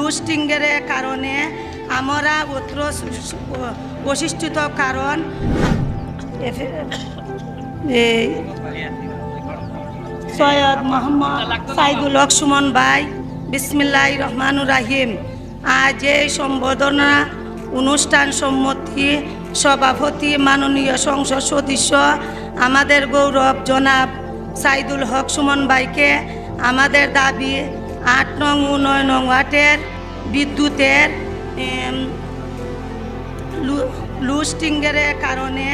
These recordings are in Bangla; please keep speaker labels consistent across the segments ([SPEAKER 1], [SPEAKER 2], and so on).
[SPEAKER 1] লুস্টিংয়ের কারণে আমরা অত্র বৈশিষ্ট্যত কারণ সৈয়দ মোহাম্মদ সাইদুল হক সুমন ভাই বিসমিল্লাহির রহমানুর রাহিম। আজ এই সম্বোধনা অনুষ্ঠান সম্মতি সভাপতি মাননীয় সংসদ সদস্য আমাদের গৌরব জনাব সাইদুল হক সুমন ভাইকে আমাদের দাবি ৮ নং ও ৯ নং ওয়ার্ডের বিদ্যুতের লুস্টিংয়ের কারণে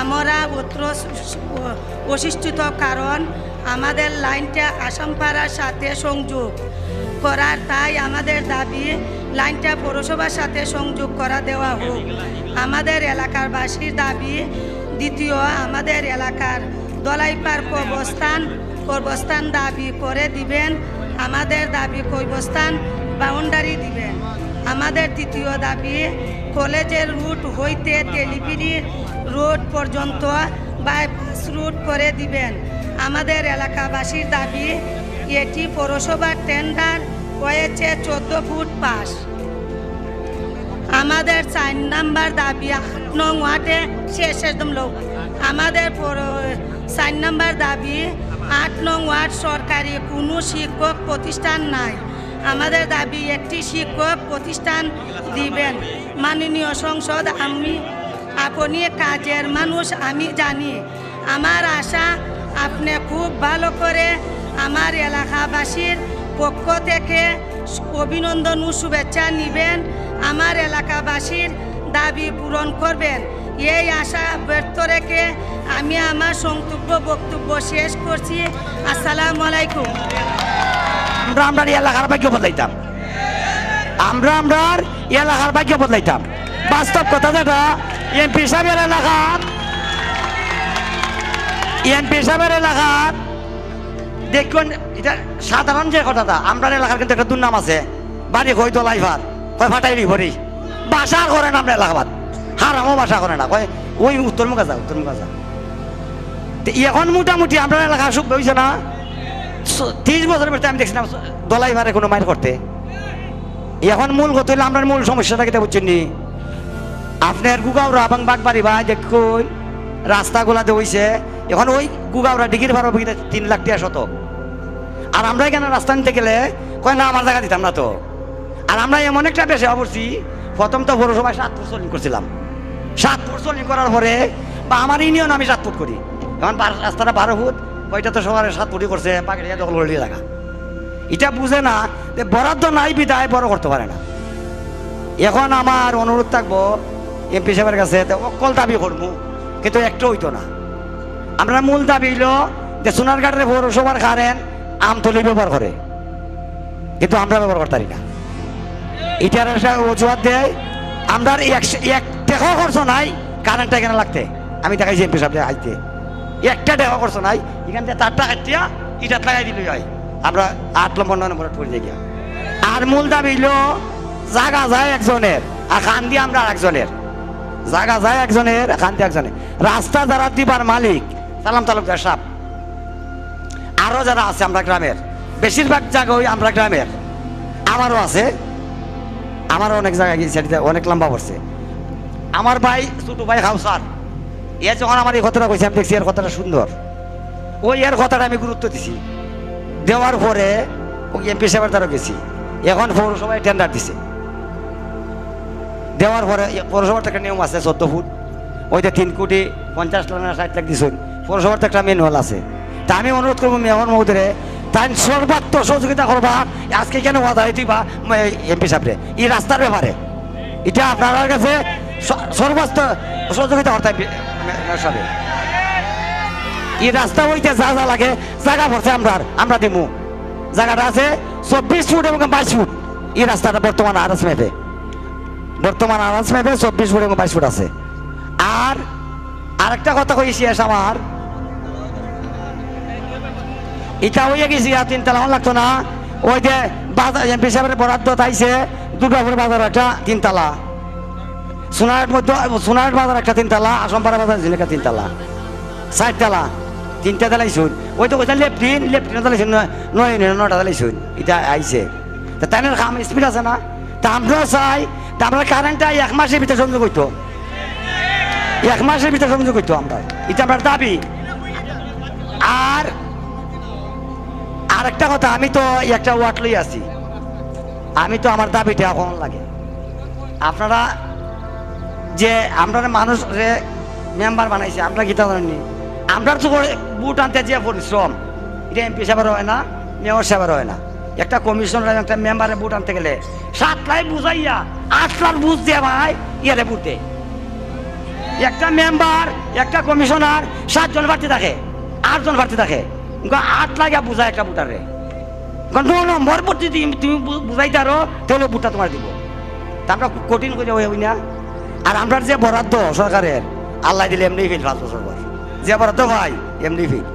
[SPEAKER 1] আমরা অত্র বৈশিষ্ট্যত কারণ আমাদের লাইনটা আসামপাড়ার সাথে সংযোগ করার, তাই আমাদের দাবি লাইনটা পৌরসভার সাথে সংযোগ করা দেওয়া হোক। আমাদের এলাকার বাসীর দাবি দ্বিতীয়, আমাদের এলাকার দলাইপাড় কবরস্থান দাবি করে দিবেন, আমাদের দাবি কবরস্থান বাউন্ডারি দিবেন। আমাদের তৃতীয় দাবি কলেজের রুট হইতে টেলিফিনি রোড পর্যন্ত বাইপাস রুট করে দিবেন। আমাদের এলাকাবাসীর দাবি এটি পৌরসভার টেন্ডার হয়েছে 14 ফুট পাস। আমাদের 4 নাম্বার দাবি 8 নং ওয়ার্ডে শেষ একদম লোক। আমাদের 4 নাম্বার দাবি 8 নং ওয়ার্ড সরকারি কোনো শিক্ষক প্রতিষ্ঠান নাই। আমাদের দাবি একটি শিক্ষক প্রতিষ্ঠান দিবেন। মাননীয় সংসদ, আপনি কাজের মানুষ আমি জানি। আমার আশা আপনি খুব ভালো করে আমার এলাকাবাসীর পক্ষ থেকে অভিনন্দন ও শুভেচ্ছা নেবেন, আমার এলাকাবাসীর দাবি পূরণ করবেন। এই আশা ব্যর্থ রেখে আমি আমার বক্তব্য শেষ করছি। আসসালামু আলাইকুম।
[SPEAKER 2] আমরা এলাকার ভাগ্য বদলাইতাম, আমরা এলাকার ভাগ্য বদলাইতাম। বাস্তব কথা যেটা এমপি সাহেবের এলাকার দেখুন, এটা সাধারণ যে কথাটা, আমরা এলাকার কিন্তু একটা দুর্নাম আছে, বাড়ি কই দলাইভার কয় ফাটাইলি ভরি বাসা করেন আমরা এলাকাবাদ, হারামও বাসা করে না, কয় ওই উত্তর মুখা যা। এখন মোটামুটি আমরা এলাকা সুখ হয়েছে না। 30 বছরের ভিতরে আমি দেখছিলাম দলাইভারে কোনো মাইর করতে। এখন মূল কথা হইলে আমরা মূল সমস্যাটা কেটে বুঝছেন নি, আপনার গুগাওরা এবং বাগবাড়ি ভাই দেখুন রাস্তাগুলাতে হইছে। এখন ওই গুগাওরা ডিগির ভাড়া 3 লাখ টাকা শতক, আর আমরা এখানে রাস্তা নিতে গেলে কয় না আমার জায়গা দিতাম না তো। আর আমরা এমন একটা বেশি অবশ্যই প্রথম তো পৌরসভায় 7 ফুট সোলিং করছিলাম। 7 ফুট সোলিং করার পরে বা আমার ইউনিয়ন আমি 7 ফুট করি, এখন রাস্তাটা 12 ফুট, ওইটা তো সবার 7 ফুটই করছে, পাখিটা দখল করে দিয়ে জায়গা। এটা বুঝে না যে বরাদ্দ নাই বিদায় বড় করতে পারে না। এখন আমার অনুরোধ থাকবো এমপি সাহেবের কাছে, অকল দাবি করবো কিন্তু একটা হইতো না। আমরা মূল দাবি হইল যে সোনারঘাটের পৌরসভার কারেন আমতলি ব্যবহার করে, কিন্তু আমরা ব্যবহার করতে পারি না। এটার অজুহাত দেয় আমরা এক টাকাও খরচ নাই কারেন্টটা এখানে লাগতে। আমি দেখাইছি এমপি সাহেব আইতে একটা টাকা খরচ নাই, এখান থেকে 4 টাকা কাটিয়া ইটাত লাগাই দিল হয়। আমরা 8 নম্বর 9 নম্বর পড়ে যাই। আর মূল দাবি হইল জায়গা যায় একজনের আর খান দিয়ে আমরা আরেকজনের, জায়গা যায় একজনের খান দিয়ে একজনের। রাস্তা যারা দিবার মালিক সালাম তালুকদার সাহেব, আরো যারা আছে আমরা গ্রামের, বেশিরভাগ জায়গা ওই আমরা গ্রামের। আমারও আছে, আমারও অনেক জায়গায় গিয়েছে, অনেক লম্বা পড়ছে। আমার ভাই ছোট ভাই হাউসার এ যখন আমার এই কথাটা কইছে, আমি দেখছি এর কথাটা সুন্দর, ওই এর কথাটা আমি গুরুত্ব দিছি। দেওয়ার পরে ওই এমপি সাহেবের দ্বারা গেছি, এখন পৌরসভায় টেন্ডার দিছে। দেওয়ার পরে পৌরসভার একটা নিয়ম আছে 14 ফুট, ওইটা 3 কোটি 50 লাখ না 60 লাখ দিচ্ছেন। পৌরসভার তো একটা ম্যানুয়াল আছে। তা আমি অনুরোধ করবো মেয়র মহোদয় তাই সর্বাত্মক সহযোগিতা করবা। আজকে কেন ওয়াদা হইতে বা এমপি সাহেবরে এই রাস্তার ব্যাপারে এটা আপনার কাছে সর্বাত্মক সহযোগিতা করতে হবে। এই রাস্তা হইতে যা যা লাগে জায়গা পড়ছে আমরা দেবো। জায়গাটা আছে 24 ফুট এবং 22 ফুট। এই রাস্তাটা বর্তমান আরএস ম্যাপে 24 ফুট এবং 22 ফুট আছে। আর আরেকটা কথা কই শেষ, আমার এটা হইয়া গেছি 3 তলা লাগতো না। ওই যে বাজার এমপি সাহেবের বরাদ্দ তাইছে দুর্গাপুর বাজার একটা 3 তলা, সোনারহাট বাজার একটা 3 তলা, আসমপাড়া বাজার জিলেকা 3 তলা, 4 তলা, 3টা তালাইছুন। ওই তো ওইটা লেফটিন তালাইছুন, 9টা তালাইছুন। এটা আইছে তা তাই কাম স্পিড আছে না, তা আমরা চাই তা আমরা কারেন্টটা 1 মাসের ভিতরে সংযোগ হইতো, 1 মাসের ভিতরে সংযোগ হইতো আমরা, এটা আমার দাবি। আর আরেকটা কথা, আমি তো একটা ওয়ার্ড লই আছি, আমি তো আমার দাবিটা এখন লাগে আপনারা যে আমরা মানুষ মেম্বার বানাইছে, আমরা গীতা জানি আমরা তো বুট আনতে যে পরিশ্রম, এটা এমপি সাহেবের হয় না, মেয়র সাহেবের হয় না। একটা কমিশনার একটা মেম্বারে বুট আনতে গেলে 7 লাখ বুঝাইয়া 8 লাখ বুঝ দিয়ে ভাই ইয়ারে বুটে একটা মেম্বার একটা কমিশনার 7 জন প্রার্থী থাকে, 8 জন প্রার্থী থাকে, 8 লাখ বুঝায় একটা বুটারে, নম্বর প্রতি তুমি বুঝাইতে আরো তাহলে বুটটা তোমার দিব। তা আমরা কঠিন করে হই না। আর আমরা যে বরাদ্দ সরকারের আল্লাহ দিলে এমনি ফিল 5 বছর পর যে বরাদ্দ ভাই এমনি ফিল